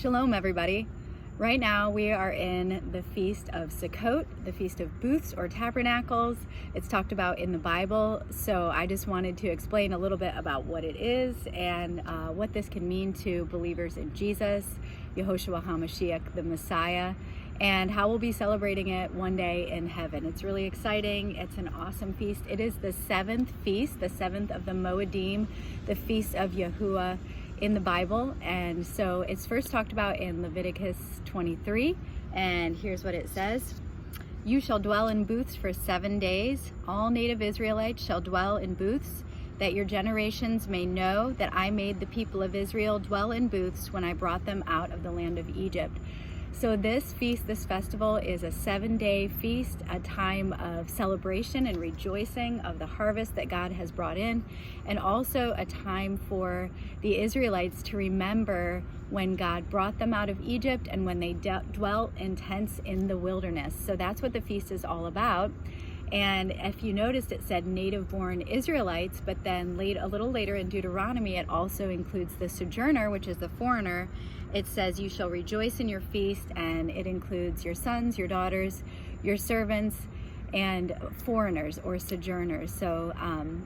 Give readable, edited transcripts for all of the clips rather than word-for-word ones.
Shalom, everybody. Right now we are in the Feast of Sukkot, the Feast of Booths or Tabernacles. It's talked about in the Bible, so I just wanted to explain a little bit about what it is and what this can mean to believers in Jesus, YHWH, the Messiah, and how we'll be celebrating it one day in heaven. It's really exciting. It's an awesome feast. It is the seventh feast, the seventh of the Moedim, the Feast of Yahuwah in the Bible. And so it's first talked about in Leviticus 23, and here's what it says. You shall dwell in booths for 7 days. All native Israelites shall dwell in booths, that your generations may know that I made the people of Israel dwell in booths when I brought them out of the land of Egypt. So this feast, this festival, is a 7-day feast, a time of celebration and rejoicing of the harvest that God has brought in, and also a time for the Israelites to remember when God brought them out of Egypt and when they dwelt in tents in the wilderness. So that's what the feast is all about. And if you noticed, it said native-born Israelites, but then a little later in Deuteronomy, it also includes the sojourner, which is the foreigner. It says, you shall rejoice in your feast, and it includes your sons, your daughters, your servants, and foreigners or sojourners. So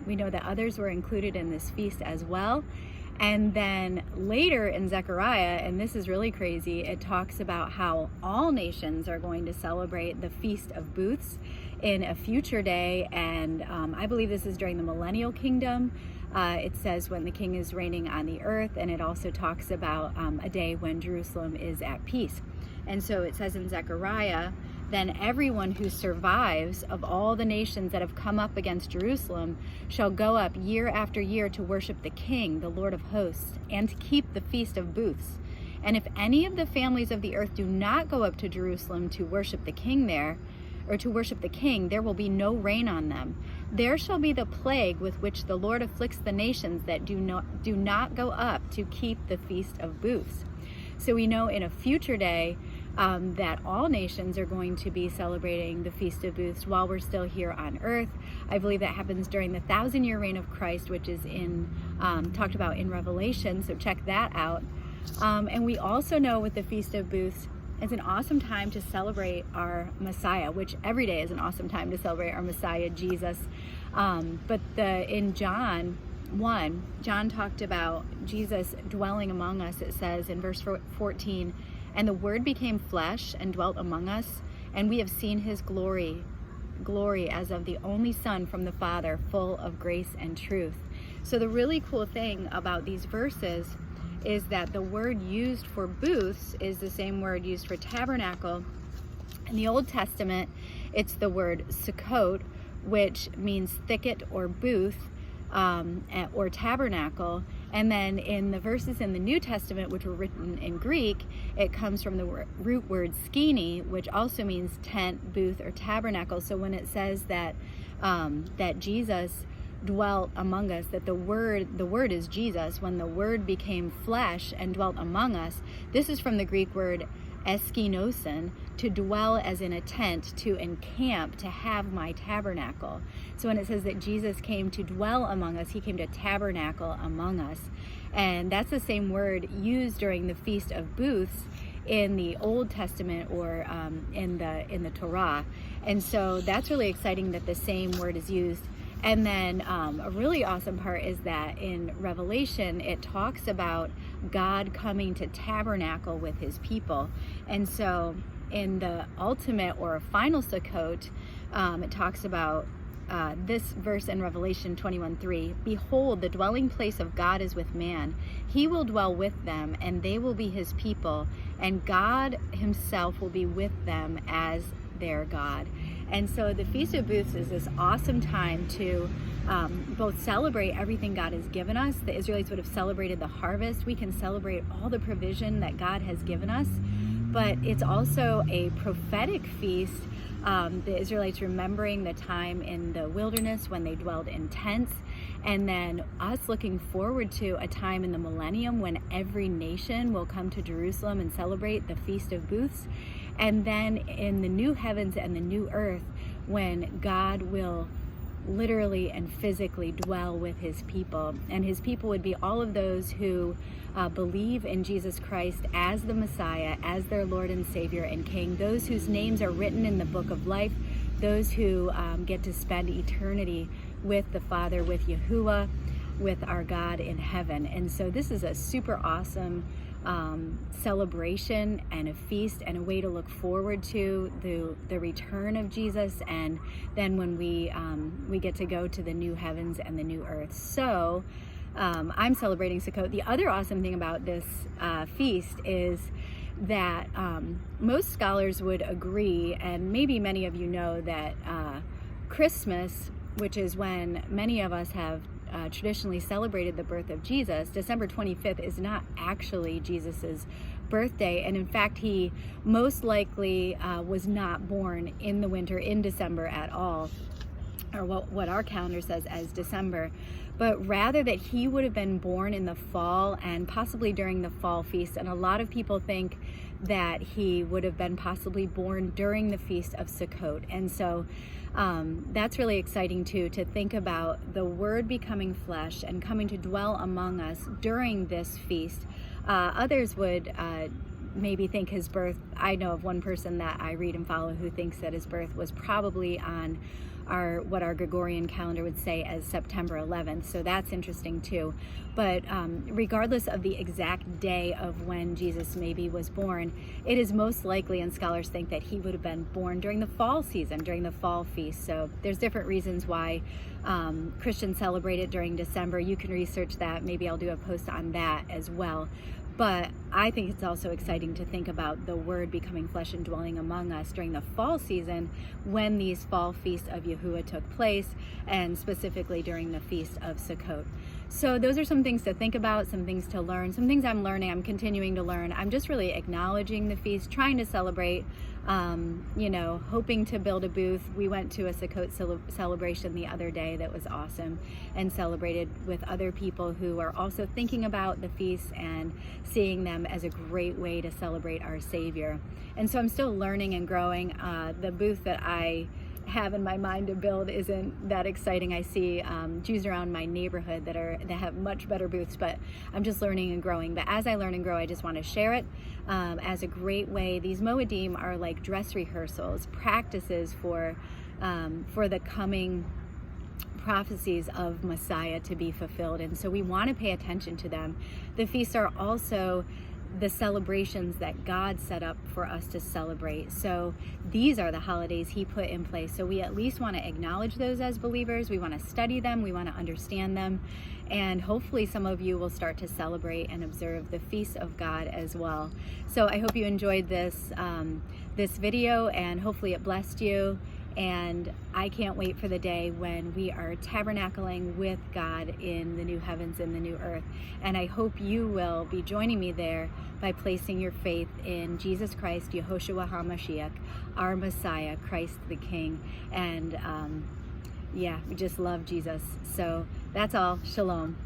we know that others were included in this feast as well. And then later in Zechariah, and this is really crazy, it talks about how all nations are going to celebrate the Feast of Booths in a future day. And I believe this is during the millennial kingdom. It says when the king is reigning on the earth, and it also talks about a day when Jerusalem is at peace. And so it says in Zechariah, then everyone who survives of all the nations that have come up against Jerusalem shall go up year after year to worship the King, the Lord of hosts, and to keep the Feast of Booths. And if any of the families of the earth do not go up to Jerusalem to worship the King there, or to worship the King, there will be no rain on them. There shall be the plague with which the Lord afflicts the nations that do not go up to keep the Feast of Booths. So we know in a future day that all nations are going to be celebrating the Feast of Booths while we're still here on earth. I believe that happens during the 1,000-year reign of Christ, which is talked about in Revelation, so check that out. And we also know with the Feast of Booths, it's an awesome time to celebrate our Messiah, which every day is an awesome time to celebrate our Messiah, Jesus. But in John 1, John talked about Jesus dwelling among us. It says in verse 14, and the Word became flesh and dwelt among us, and we have seen his glory as of the only Son from the Father, full of grace and truth. So the really cool thing about these verses is that the word used for booths is the same word used for tabernacle. In the Old Testament, it's the word Sukkot, which means thicket or booth, or tabernacle. And then in the verses in the New Testament, which were written in Greek, it comes from the root word skene, which also means tent, booth, or tabernacle. So when it says that Jesus dwelt among us, that the word is Jesus, when the Word became flesh and dwelt among us, this is from the Greek word eskinosin, to dwell as in a tent, to encamp, to have my tabernacle. So when it says that Jesus came to dwell among us, he came to tabernacle among us. And that's the same word used during the Feast of Booths in the Old Testament or in the Torah. And so that's really exciting that the same word is used. And then a really awesome part is that in Revelation, it talks about God coming to tabernacle with his people. And so in the ultimate or final Sukkot, it talks about this verse in Revelation 21:3, behold, the dwelling place of God is with man. He will dwell with them, and they will be his people, and God himself will be with them as their God. And so the Feast of Booths is this awesome time to both celebrate everything God has given us. The Israelites would have celebrated the harvest. We can celebrate all the provision that God has given us. But it's also a prophetic feast. The Israelites remembering the time in the wilderness when they dwelled in tents, and then us looking forward to a time in the millennium when every nation will come to Jerusalem and celebrate the Feast of Booths. And then in the new heavens and the new earth, when God will literally and physically dwell with his people. And his people would be all of those who believe in Jesus Christ as the Messiah, as their Lord and Savior and King, those whose names are written in the book of life, those who get to spend eternity with the Father, with Yahuwah, with our God in heaven. And so this is a super awesome celebration and a feast and a way to look forward to the return of Jesus, and then when we get to go to the new heavens and the new earth. So I'm celebrating Sukkot. The other awesome thing about this feast is that most scholars would agree, and maybe many of you know, that Christmas, which is when many of us have traditionally celebrated the birth of Jesus, December 25th is not actually Jesus's birthday, and in fact he most likely was not born in the winter, in December at all, or what our calendar says as December, but rather that he would have been born in the fall, and possibly during the fall feast. And a lot of people think that he would have been possibly born during the Feast of Sukkot. And so that's really exciting too, to think about the Word becoming flesh and coming to dwell among us during this feast. Others would maybe think his birth, I know of one person that I read and follow who thinks that his birth was probably on what our Gregorian calendar would say as September 11th. So that's interesting too. But regardless of the exact day of when Jesus maybe was born, it is most likely, and scholars think, that he would have been born during the fall season, during the fall feast. So there's different reasons why Christians celebrate it during December. You can research that. Maybe I'll do a post on that as well. But I think it's also exciting to think about the Word becoming flesh and dwelling among us during the fall season, when these fall feasts of Yahuwah took place, and specifically during the Feast of Sukkot. So those are some things to think about, some things to learn, some things I'm learning, I'm continuing to learn. I'm just really acknowledging the feast, trying to celebrate, hoping to build a booth. We went to a Sukkot celebration the other day that was awesome, and celebrated with other people who are also thinking about the feast and seeing them as a great way to celebrate our Savior. And so I'm still learning and growing. The booth that I have in my mind to build isn't that exciting. I see Jews around my neighborhood that have much better booths, but I'm just learning and growing. But as I learn and grow, I just want to share it as a great way. These Moedim are like dress rehearsals, practices for the coming prophecies of Messiah to be fulfilled, and so we want to pay attention to them. The feasts are also the celebrations that God set up for us to celebrate. So these are the holidays he put in place. So we at least want to acknowledge those as believers. We want to study them. We want to understand them. And hopefully some of you will start to celebrate and observe the feasts of God as well. So I hope you enjoyed this video, and hopefully it blessed you. And I can't wait for the day when we are tabernacling with God in the new heavens and the new earth. And I hope you will be joining me there by placing your faith in Jesus Christ, YHWH HaMashiach, our Messiah, Christ the King. And we just love Jesus. So that's all. Shalom.